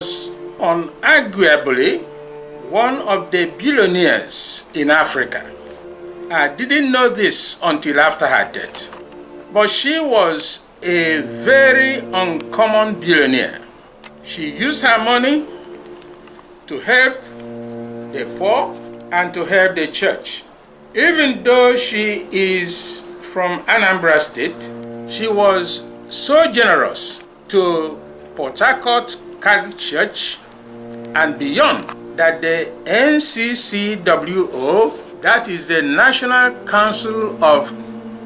Unarguably one of the billionaires in Africa. I didn't know this until after her death, but she was a very uncommon billionaire. She used her money to help the poor and to help the church. Even though she is from Anambra State, she was so generous to Port Harcourt Catholic Church and beyond that the NCCWO, that is the National Council of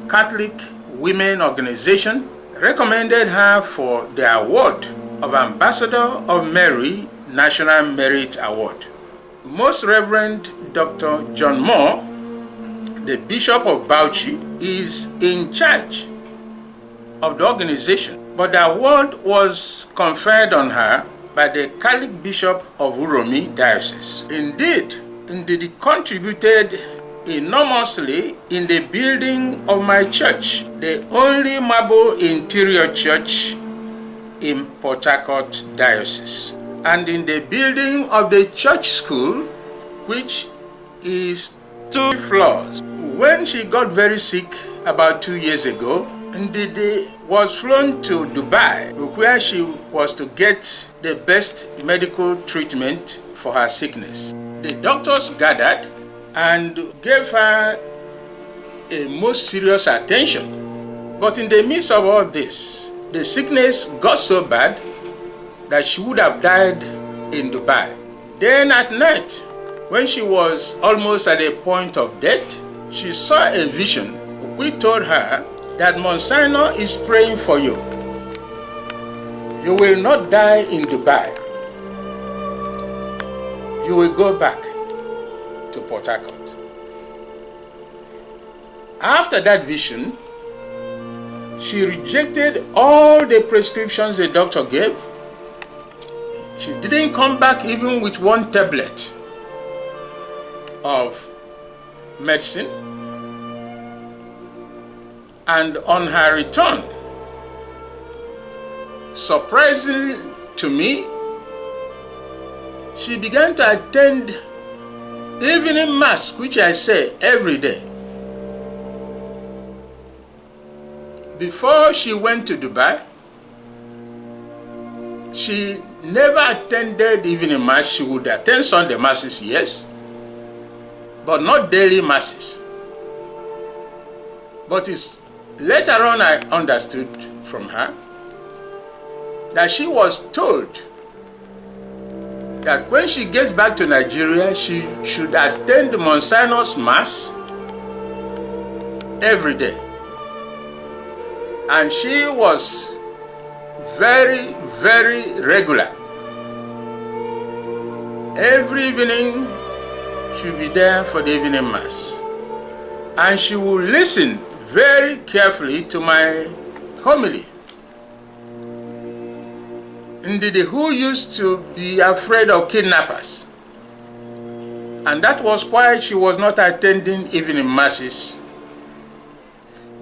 Catholic Women Organization, recommended her for the award of Ambassador of Mary National Merit Award. Most Reverend Dr. John Moore, the Bishop of Bauchi, is in charge of the organization, but the award was conferred on her by the Catholic Bishop of Rumueme Diocese. Indeed, he contributed enormously in the building of my church, the only marble interior church in Port Harcourt Diocese, and in the building of the church school, which is 2 floors. When she got very sick about 2 years ago, Ndidi was flown to Dubai, where she was to get the best medical treatment for her sickness. The doctors gathered and gave her a most serious attention. But in the midst of all this, the sickness got so bad that she would have died in Dubai. Then at night, when she was almost at a point of death, she saw a vision which told her that Monsignor is praying for you. You will not die in Dubai. You will go back to Port Harcourt. After that vision, she rejected all the prescriptions the doctor gave. She didn't come back even with 1 tablet of medicine. And on her return, surprisingly to me, she began to attend evening mass, which I say every day. Before she went to Dubai, she never attended evening mass. She would attend Sunday masses, yes, but not daily masses. But later on I understood from her that she was told that when she gets back to Nigeria, she should attend Monsignor's Mass every day. And she was very, very regular. Every evening, she would be there for the evening Mass. And she would listen very carefully to my homily. Indeed, who used to be afraid of kidnappers. And that was why she was not attending evening masses.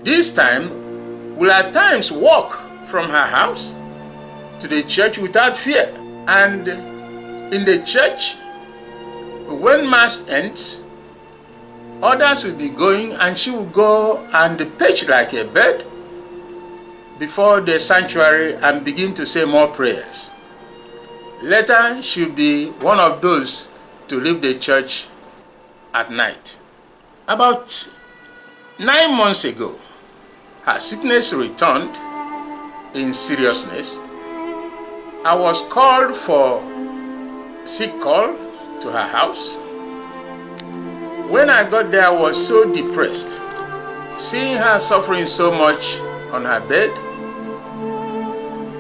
This time, will at times walk from her house to the church without fear. And in the church, when mass ends, others will be going and she will go and perch like a bird before the sanctuary and begin to say more prayers. Later, she'll be one of those to leave the church at night. About 9 months ago, her sickness returned in seriousness. I was called for sick call to her house. When I got there, I was so depressed, seeing her suffering so much on her bed.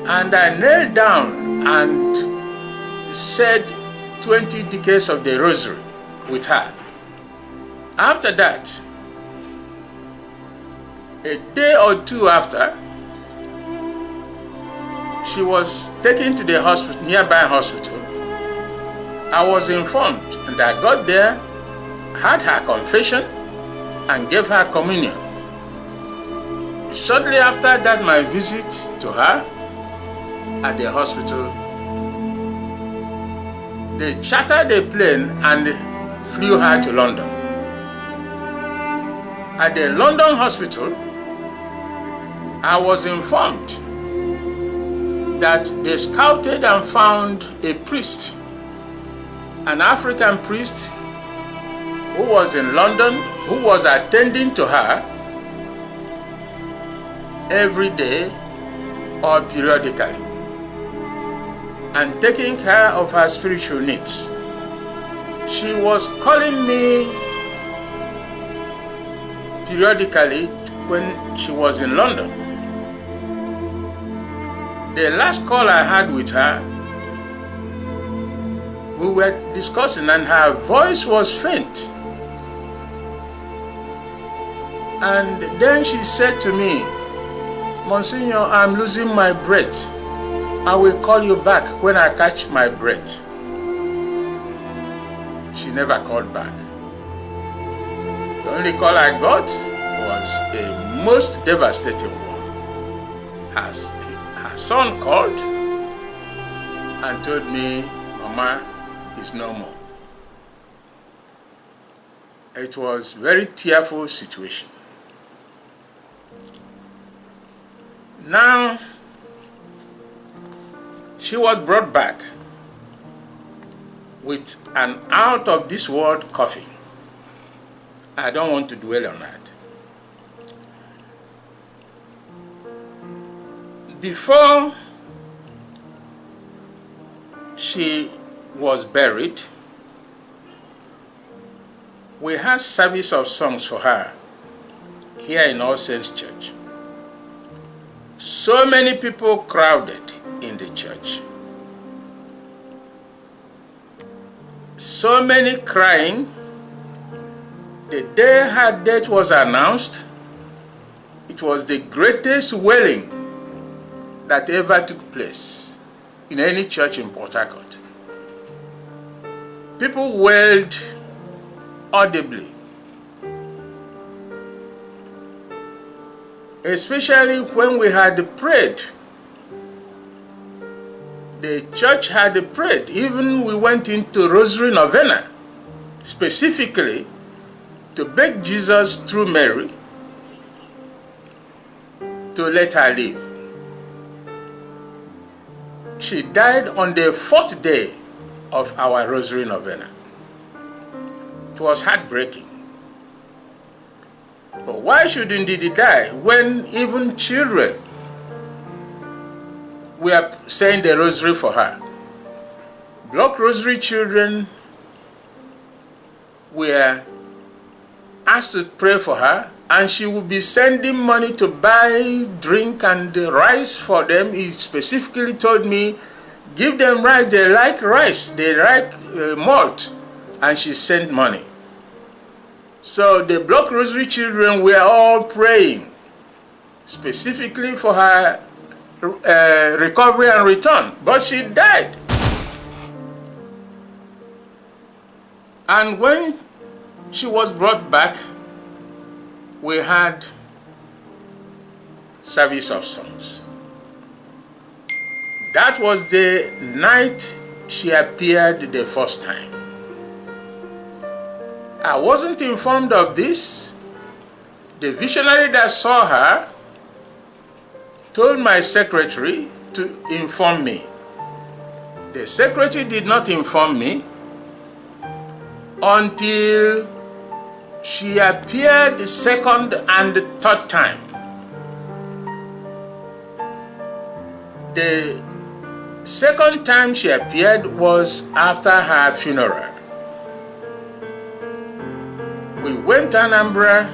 And I knelt down and said 20 decades of the rosary with her. After that, a day or 2 after, she was taken to the hospital, nearby hospital. I was informed, and I got there, had her confession, and gave her communion. Shortly after that, my visit to her at the hospital, They chartered a plane and flew her to London. At the London hospital, I was informed that they scouted and found a priest, an African priest who was in London, who was attending to her every day or periodically and taking care of her spiritual needs. She was calling me periodically when she was in London. The last call I had with her, we were discussing and her voice was faint. And then she said to me, "Monsignor, I'm losing my breath. I will call you back when I catch my breath." She never called back. The only call I got was a most devastating one. Her son called and told me, "Mama is no more." It was a very tearful situation. Now, she was brought back with an out-of-this-world coffin. I don't want to dwell on that. Before she was buried, we had service of songs for her here in Allsaints Church. So many people crowded in the church. So many crying. The day her death was announced, it was the greatest wailing that ever took place in any church in Port Harcourt. People wailed audibly, especially when we had prayed. The church had prayed. Even we went into Rosary Novena, specifically to beg Jesus through Mary to let her live. She died on the 4th day of our Rosary Novena. It was heartbreaking. But why should indeed die when even children were saying the rosary for her? Block Rosary children were asked to pray for her, and she would be sending money to buy drink and rice for them. He specifically told me, "Give them rice, they like rice, they like malt," and she sent money. So the Block Rosary children were all praying specifically for her recovery and return, but she died. And when she was brought back, we had service of songs. That was the night she appeared the first time. I wasn't informed of this. The visionary that saw her told my secretary to inform me. The secretary did not inform me until she appeared the second and the third time. The second time she appeared was after her funeral. We went to Anambra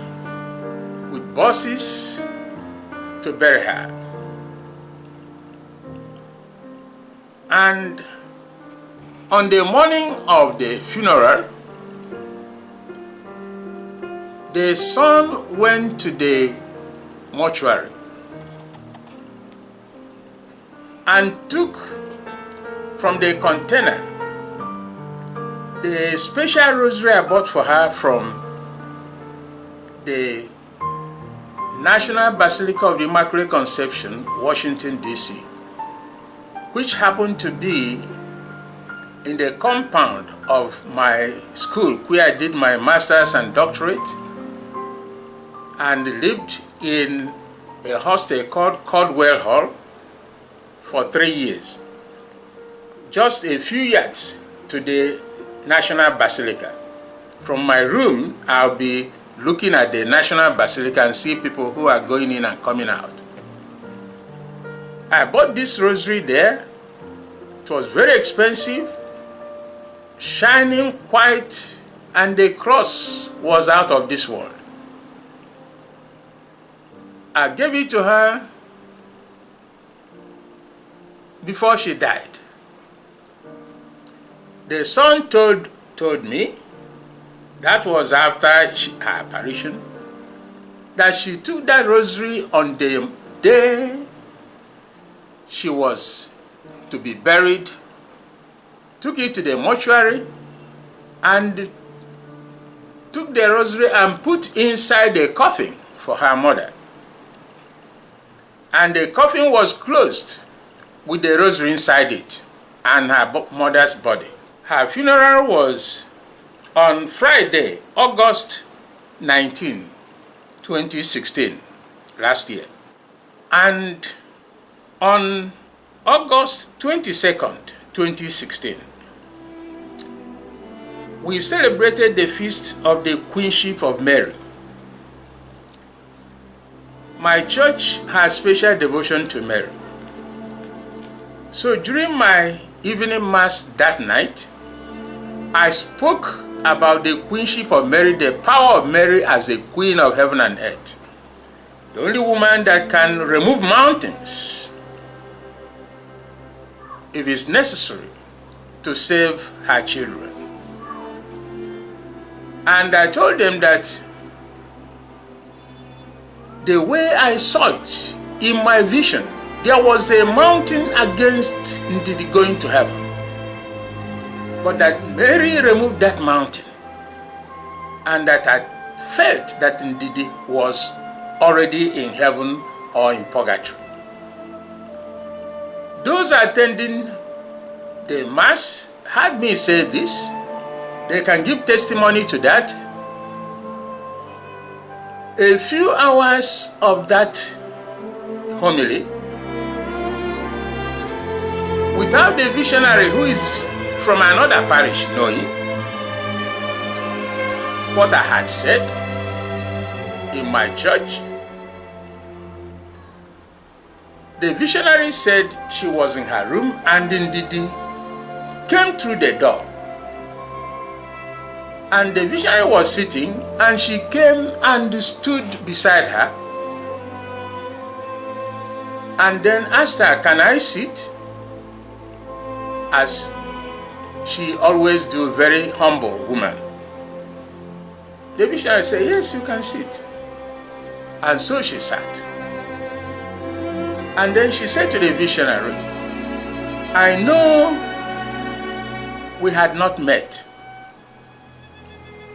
with buses to bury her. And on the morning of the funeral, the son went to the mortuary and took from the container the special rosary I bought for her from the National Basilica of the Immaculate Conception, Washington, D.C., which happened to be in the compound of my school where I did my master's and doctorate, and lived in a hostel called Caldwell Hall for 3 years, just a few yards to the National Basilica. From my room, I'll be looking at the National Basilica and see people who are going in and coming out. I bought this rosary there. It was very expensive, shining white, and the cross was out of this world. I gave it to her before she died. The son told me, that was after her apparition, that she took that rosary on the day she was to be buried, took it to the mortuary, and took the rosary and put inside the coffin for her mother. And the coffin was closed with the rosary inside it and her mother's body. Her funeral was on Friday, August 19, 2016, last year. And on August 22nd, 2016, we celebrated the feast of the Queenship of Mary. My church has special devotion to Mary. So during my evening mass that night, I spoke about the Queenship of Mary, the power of Mary as the Queen of heaven and earth, the only woman that can remove mountains if it's necessary to save her children. And I told them that the way I saw it in my vision, there was a mountain against Ndidi going to heaven. But that Mary removed that mountain, and that I felt that Ndidi was already in heaven or in purgatory. Those attending the Mass had me say this. They can give testimony to that. A few hours of that homily, without the visionary who is from another parish knowing what I had said in my church, the visionary said she was in her room and Ndidi came through the door. And the visionary was sitting, and she came and stood beside her, and then asked her, "Can I sit?" As she always do, very humble woman. The visionary said, "Yes, you can sit." And so she sat. And then she said to the visionary, "I know we had not met."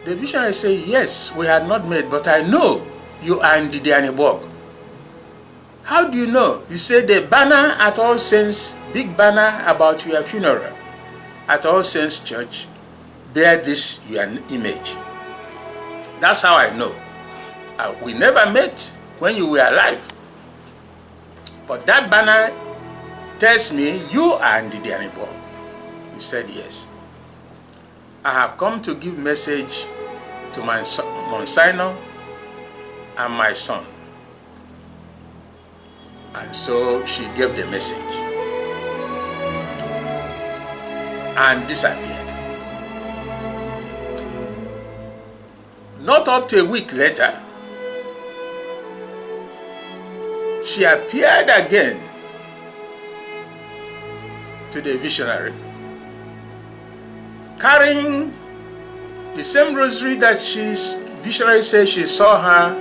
The visionary said, "Yes, we had not met, but I know you are Ndidi Anibog." "How do you know?" He said, "The banner at Allsaints, big banner about your funeral at Allsaints Church, bear this your image." That's how I know. We never met when you were alive. But that banner tells me you are Ndidi Anibog. He said, "Yes. I have come to give message to my Monsignor and my son." And so she gave the message and disappeared. Not up to a week later, she appeared again to the visionary, carrying the same rosary that visionary said she saw her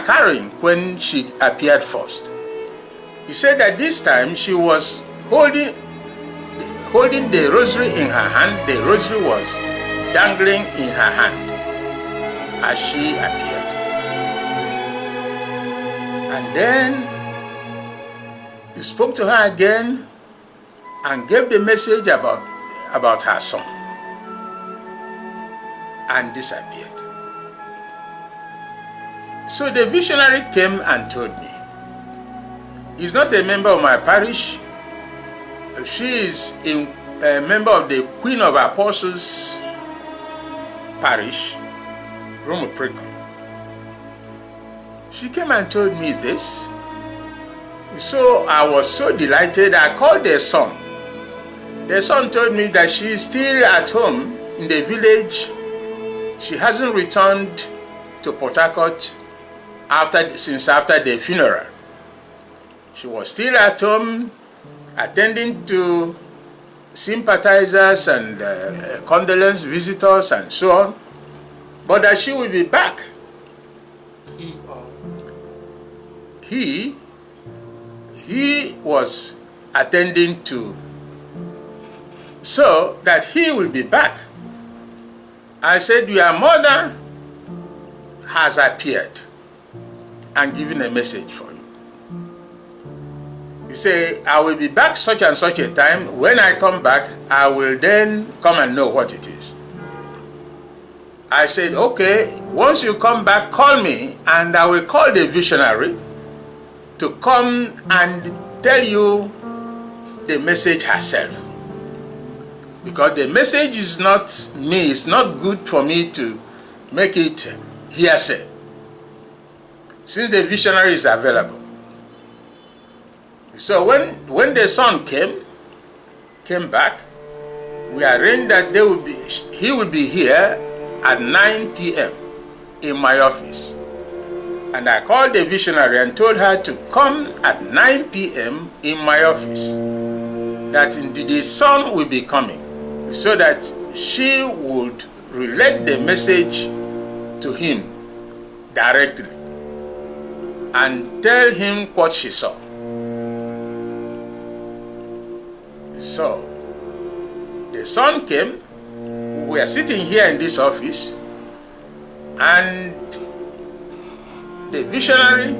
carrying when she appeared first. He said that this time she was holding the rosary in her hand. The rosary was dangling in her hand as she appeared. And then he spoke to her again and gave the message about her son and disappeared. So the visionary came and told me, he's not a member of my parish. She is a member of the Queen of Apostles parish, Rumueme. She came and told me this. So I was so delighted. I called the son. The son told me that she is still at home in the village. She hasn't returned to Port Harcourt since after the funeral. She was still at home attending to sympathizers and condolence visitors and so on, but that she will be back. He was attending to, so that he will be back. I said, your mother has appeared and given a message for you. He said, I will be back such and such a time. When I come back, I will then come and know what it is. I said, okay, once you come back, call me and I will call the visionary to come and tell you the message herself. Because the message is not me, it's not good for me to make it hearsay, since the visionary is available. So when the son came back, we arranged that he would be here at 9 p.m. in my office. And I called the visionary and told her to come at 9 p.m. in my office, that indeed the son will be coming, so that she would relate the message to him directly and tell him what she saw. So the son came. We are sitting here in this office, and the visionary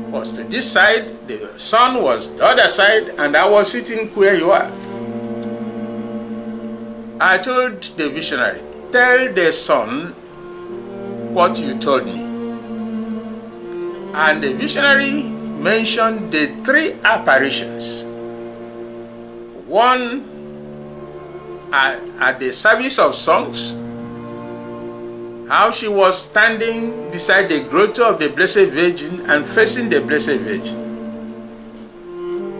was to this side, the son was the other side, and I was sitting where you are. I told the visionary, tell the son what you told me. And the visionary mentioned the 3 apparitions. One at the service of songs, how she was standing beside the grotto of the Blessed Virgin and facing the Blessed Virgin.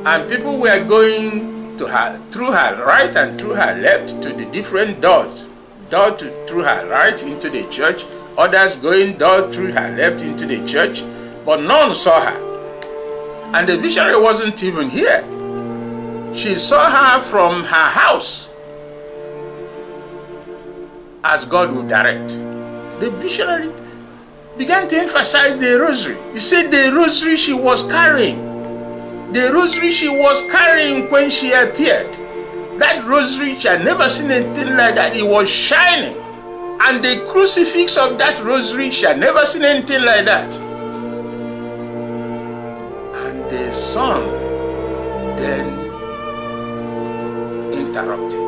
And people were going to her, through her right and through her left, to the different doors. Through her right into the church, others going through her left into the church, but none saw her. And the visionary wasn't even here. She saw her from her house, as God would direct. The visionary began to emphasize the rosary. He said the rosary she was carrying, when she appeared, that rosary, she had never seen anything like that. It was shining. And the crucifix of that rosary, she had never seen anything like that. And the son then interrupted.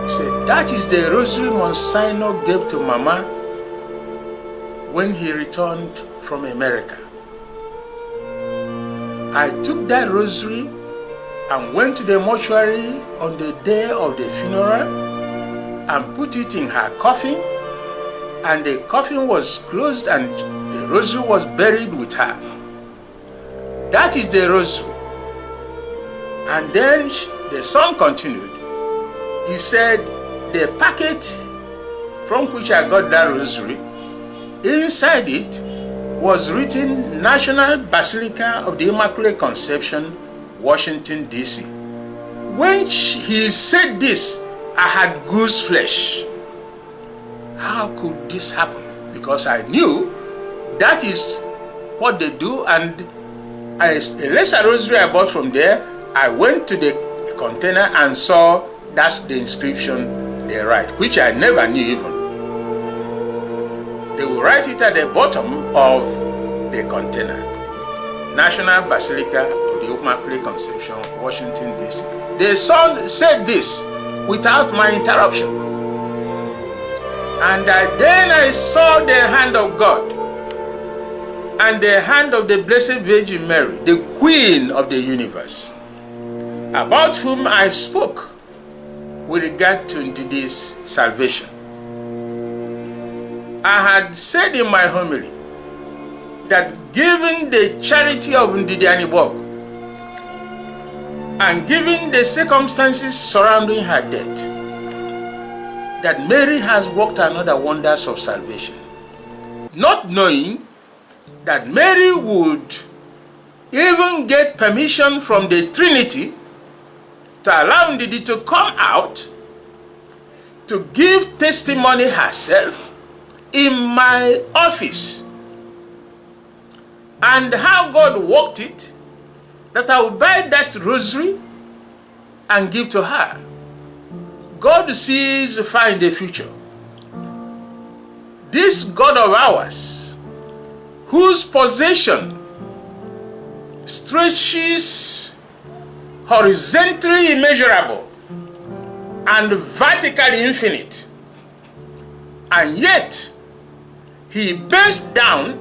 He said, that is the rosary Monsignor gave to Mama when he returned from America. I took that rosary and went to the mortuary on the day of the funeral and put it in her coffin, and the coffin was closed and the rosary was buried with her. That is the rosary. And then the son continued. He said, the packet from which I got that rosary, inside it was written National Basilica of the Immaculate Conception, Washington, D.C. When he said this, I had goose flesh. How could this happen? Because I knew that is what they do, and a lesser rosary I bought from there, I went to the container and saw that's the inscription they write, which I never knew even. They will write it at the bottom of the container. National Basilica of the Immaculate Conception, Washington, D.C. The Son said this without my interruption. And then I saw the hand of God and the hand of the Blessed Virgin Mary, the Queen of the universe, about whom I spoke with regard to this salvation. I had said in my homily that given the charity of Ndidi Anibog and given the circumstances surrounding her death, that Mary has worked another wonders of salvation, not knowing that Mary would even get permission from the Trinity to allow Ndidi to come out to give testimony herself in my office, and how God worked it, that I would buy that rosary and give to her. God sees far in the future. This God of ours, whose possession stretches horizontally immeasurable and vertically infinite, and yet he bends down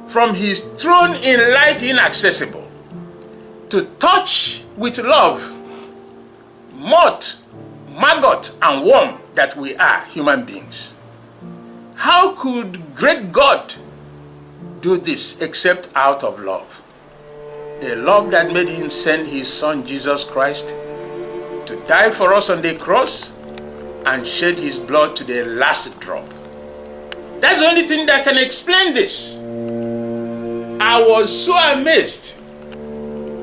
from his throne in light inaccessible to touch with love moth, maggot, and worm that we are, human beings. How could great God do this except out of love? The love that made him send his Son Jesus Christ to die for us on the cross and shed his blood to the last drop. That's the only thing that can explain this. I was so amazed,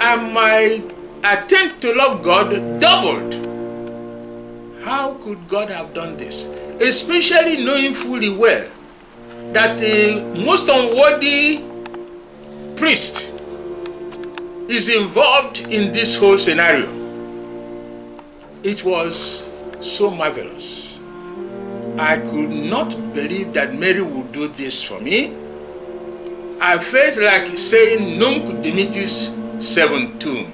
and my attempt to love God doubled. How could God have done this? Especially knowing fully well that a most unworthy priest is involved in this whole scenario. It was so marvelous. I could not believe that Mary would do this for me. I felt like saying Nunc Dimittis Seventum.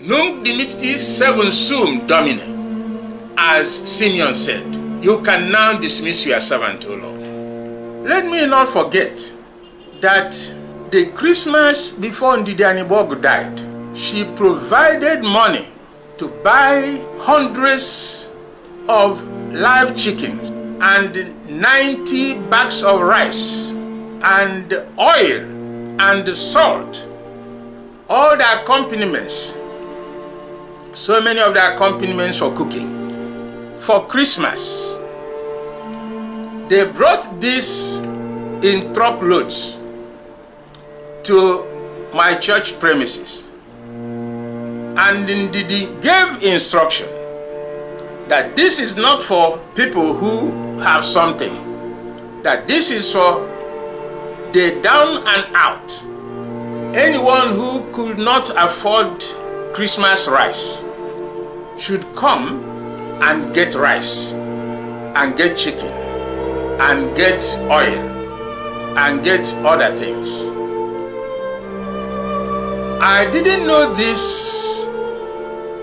Nunc Dimittis Seven Sum Domine, as Simeon said. You can now dismiss your servant, O Lord. Let me not forget that the Christmas before Ndidi Anibog died, she provided money to buy hundreds of live chickens and 90 bags of rice and oil and salt, all the accompaniments, so many of the accompaniments for cooking, for Christmas. They brought this in truckloads to my church premises, and Ndidi gave instruction that this is not for people who have something, that this is for the down and out. Anyone who could not afford Christmas rice should come and get rice and get chicken and get oil and get other things. I didn't know this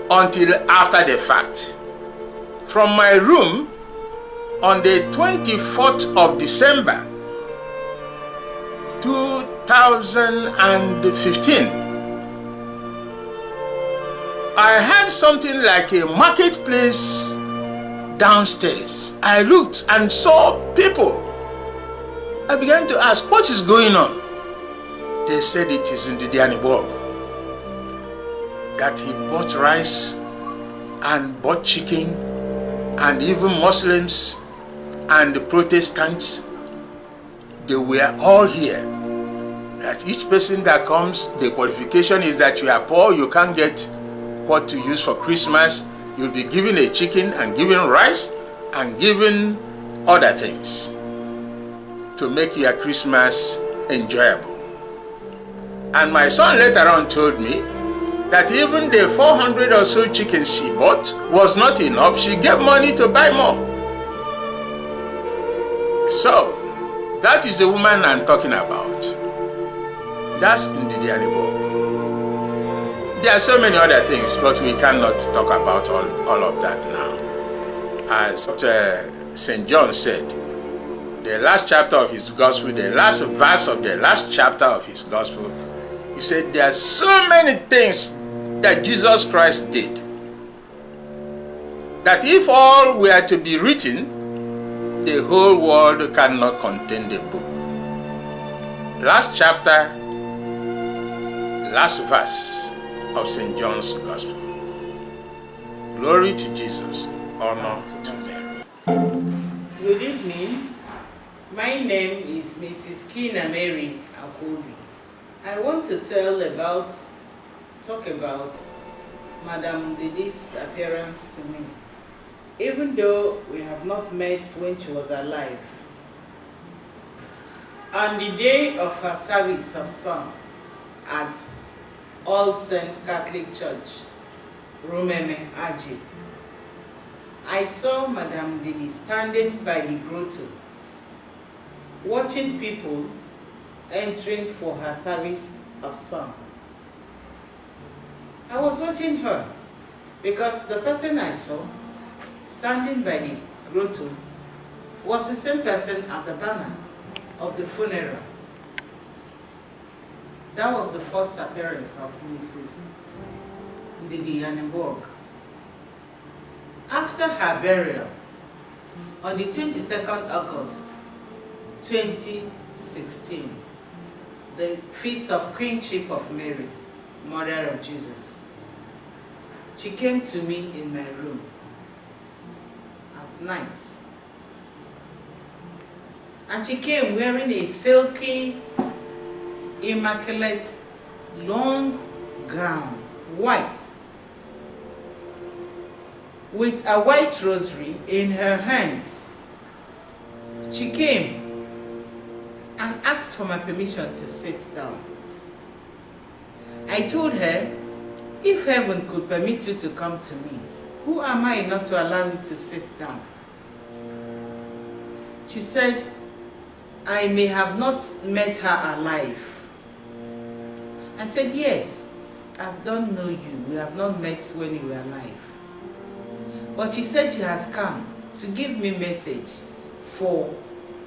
until after the fact. From my room on the 24th of December 2015, I had something like a marketplace downstairs. I looked and saw people. I began to ask, what is going on? They said it is in Ndidi Anibog, that he bought rice and bought chicken, and even Muslims and the Protestants, they were all here. That each person that comes, the qualification is that you are poor, you can't get what to use for Christmas. You'll be given a chicken and given rice and given other things to make your Christmas enjoyable. And my son later on told me that even the 400 or so chickens she bought was not enough. She gave money to buy more. So, that is the woman I'm talking about. That's in the book. There are so many other things, but we cannot talk about all of that now. As St. John said, the last chapter of his gospel, the last verse of the last chapter of his gospel, he said there are so many things that Jesus Christ did that if all were to be written, the whole world cannot contain the book. Last chapter, last verse of St. John's Gospel. Glory to Jesus, honor to Mary. Good evening. My name is Mrs. Kina Mary Akobi. I want to talk about Madame Didi's appearance to me. Even though we have not met when she was alive, on the day of her service of song at Allsaints Catholic Church, Rumueme, Agip, I saw Madame Didi standing by the grotto, watching people entering for her service of song. I was watching her because the person I saw standing by the grotto was the same person at the banner of the funeral. That was the first appearance of Mrs. Didi Annenberg. After her burial, on the 22nd August 2016, the feast of Queenship of Mary, Mother of Jesus, she came to me in my room at night. And she came wearing a silky, immaculate, long gown, white, with a white rosary in her hands. She came and asked for my permission to sit down. I told her, if heaven could permit you to come to me, who am I not to allow you to sit down? She said, I may have not met her alive. I said, yes, I don't know you. We have not met when you were alive. But she said she has come to give me a message for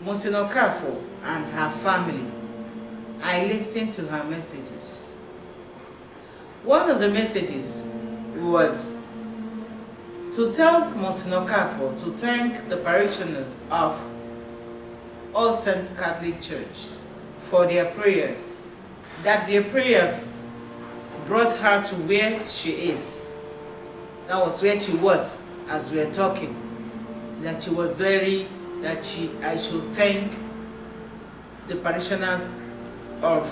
Monsignor Carfor and her family. I listened to her messages. One of the messages was to tell Monsignor Carfor to thank the parishioners of Allsaints Catholic Church for their prayers, that their prayers brought her to where she is. That was where she was as we were talking. That she was I should thank the parishioners of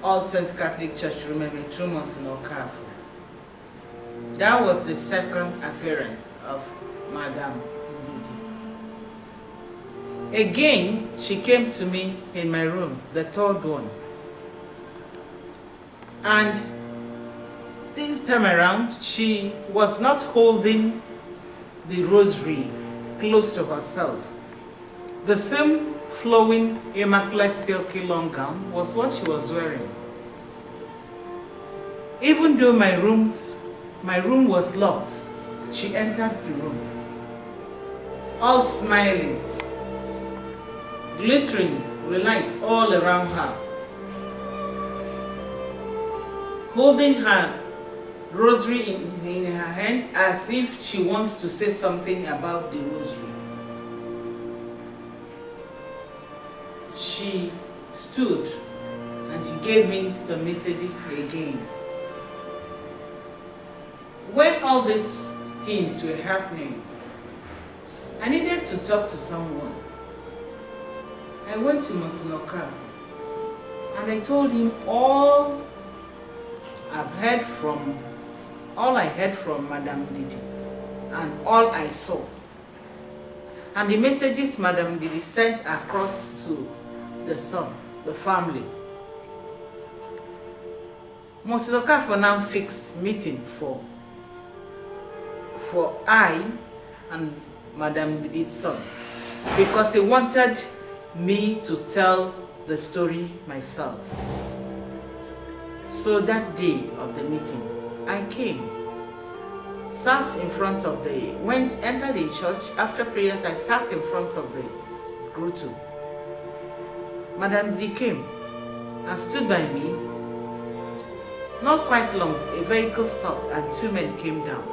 Allsaints Catholic Church, Rumueme, through Monsignor Carfor. That was the second appearance of Madame Didi. Again, she came to me in my room, the third one. And this time around, she was not holding the rosary close to herself. The same flowing, immaculate, silky long gown was what she was wearing. Even though my room was locked, she entered the room, all smiling, glittering with lights all around her, holding her rosary in her hand as if she wants to say something about the rosary. She stood and she gave me some messages again. When all these things were happening, I needed to talk to someone. I went to Monsignor Carfor and I told him all I heard from Madame Didi and all I saw, and the messages Madame Didi sent across to the son, the family. Monsignor Carfor now fixed meeting for I and Madame Didi's son, because he wanted me to tell the story myself. So that day of the meeting, I came, sat in front of entered the church. After prayers, I sat in front of the grotto. Madam D came and stood by me. Not quite long, a vehicle stopped and 2 men came down.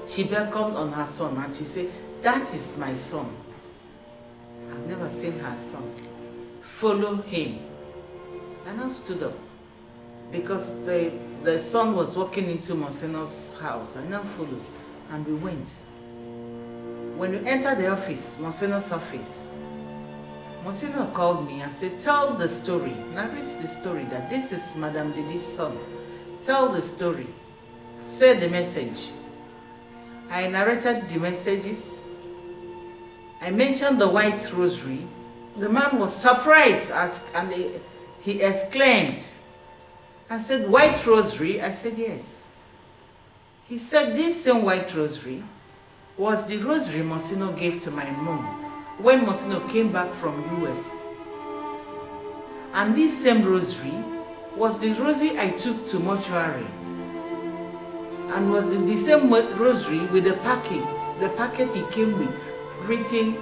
She beckoned on her son and she said, "That is my son. I've never seen her son. Follow him." And I stood up because the son was walking into Monsignor's house. I now followed and we went. When we entered the office, Monsignor's office, Monsignor called me and said, "Tell the story, narrate the story that this is Madame Didi's son. Tell the story, say the message." I narrated the messages. I mentioned the white rosary. The man was surprised and he exclaimed and said, "White rosary?" I said, "Yes." He said, "This same white rosary was the rosary Monsignor gave to my mom when Monsignor came back from US. And this same rosary was the rosary I took to mortuary. And was the same rosary with the packet he came with, written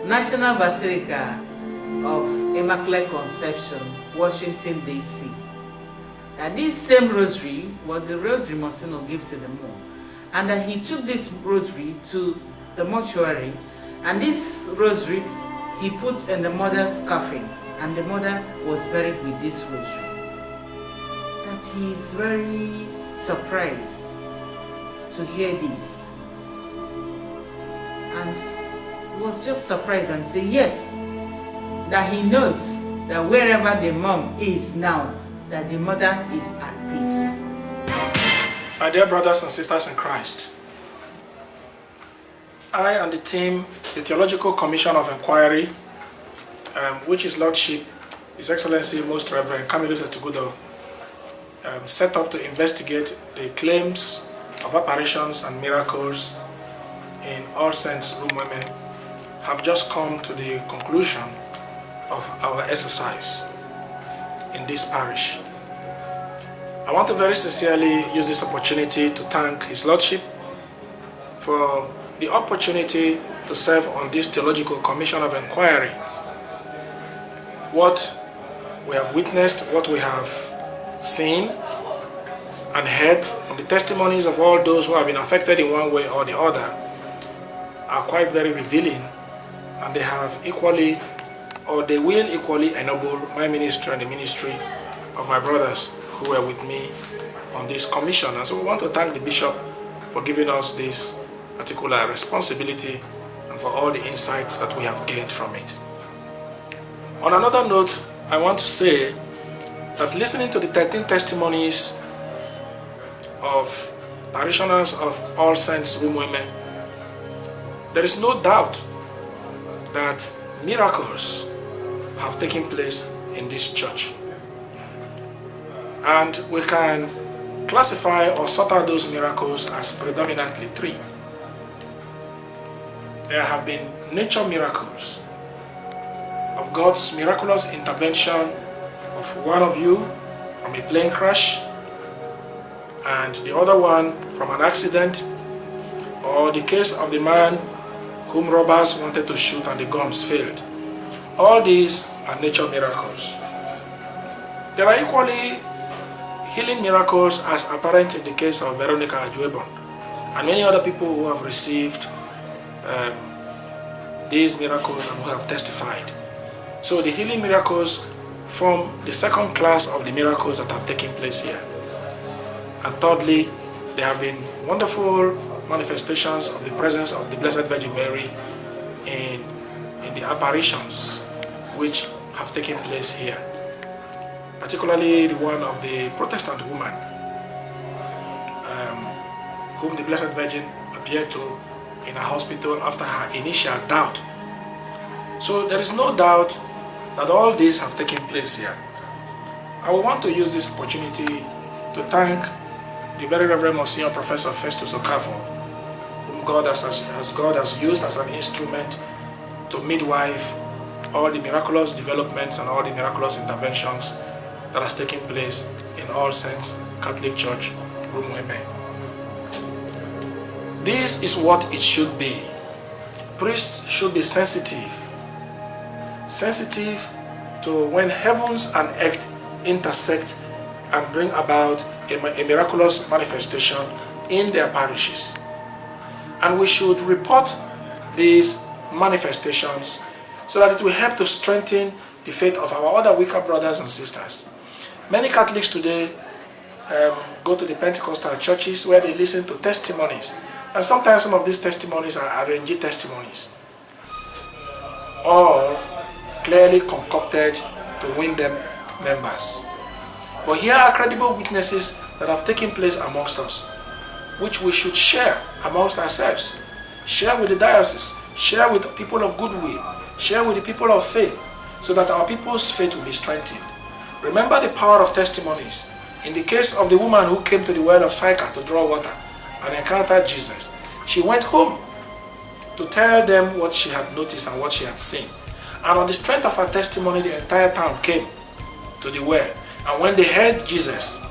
National Basilica of Immaculate Conception, Washington, D.C. And this same rosary was the rosary Monsignor gave to the mom. And that he took this rosary to the mortuary, and this rosary he put in the mother's coffin, and the mother was buried with this rosary. That he is very surprised to hear this. And he was just surprised and said, yes, that he knows that wherever the mom is now, that the mother is at peace. My dear brothers and sisters in Christ, I and the team, the Theological Commission of Inquiry, which His Lordship, His Excellency Most Reverend Camillus Etugudo, set up to investigate the claims of apparitions and miracles in Allsaints, Rumueme, have just come to the conclusion of our exercise in this parish. I want to very sincerely use this opportunity to thank His Lordship for the opportunity to serve on this Theological Commission of Inquiry. What we have witnessed, what we have seen and heard from the testimonies of all those who have been affected in one way or the other are quite very revealing, and they have equally, or they will equally enable my ministry and the ministry of my brothers who were with me on this commission. And so we want to thank the Bishop for giving us this particular responsibility and for all the insights that we have gained from it. On another note, I want to say that listening to the 13 testimonies of parishioners of Allsaints Rumueme, there is no doubt that miracles have taken place in this church. And we can classify or sort out those miracles as predominantly three. There have been nature miracles of God's miraculous intervention of one of you from a plane crash, and the other one from an accident, or the case of the man whom robbers wanted to shoot and the guns failed. All these are nature miracles. There are equally healing miracles as apparent in the case of Veronica Ajuebon and many other people who have received these miracles and who have testified. So the healing miracles form the second class of the miracles that have taken place here. And thirdly, there have been wonderful manifestations of the presence of the Blessed Virgin Mary in the apparitions which have taken place here. Particularly the one of the Protestant woman whom the Blessed Virgin appeared to in a hospital after her initial doubt. So there is no doubt that all these have taken place here. I will want to use this opportunity to thank the Very Reverend Monsignor Professor Festus Okafor, whom God has used as an instrument to midwife all the miraculous developments and all the miraculous interventions that has taken place in Allsaints Catholic Church, Rumueme. This is what it should be. Priests should be sensitive to when heavens and earth intersect and bring about a miraculous manifestation in their parishes. And we should report these manifestations so that it will help to strengthen the faith of our other weaker brothers and sisters. Many Catholics today go to the Pentecostal churches where they listen to testimonies, and sometimes some of these testimonies are arranged testimonies, all clearly concocted to win them members. But here are credible witnesses that have taken place amongst us, which we should share amongst ourselves, share with the diocese, share with the people of goodwill, share with the people of faith, so that our people's faith will be strengthened. Remember the power of testimonies. In the case of the woman who came to the well of Sychar to draw water and encountered Jesus, she went home to tell them what she had noticed and what she had seen. And on the strength of her testimony, the entire town came to the well. And when they heard Jesus,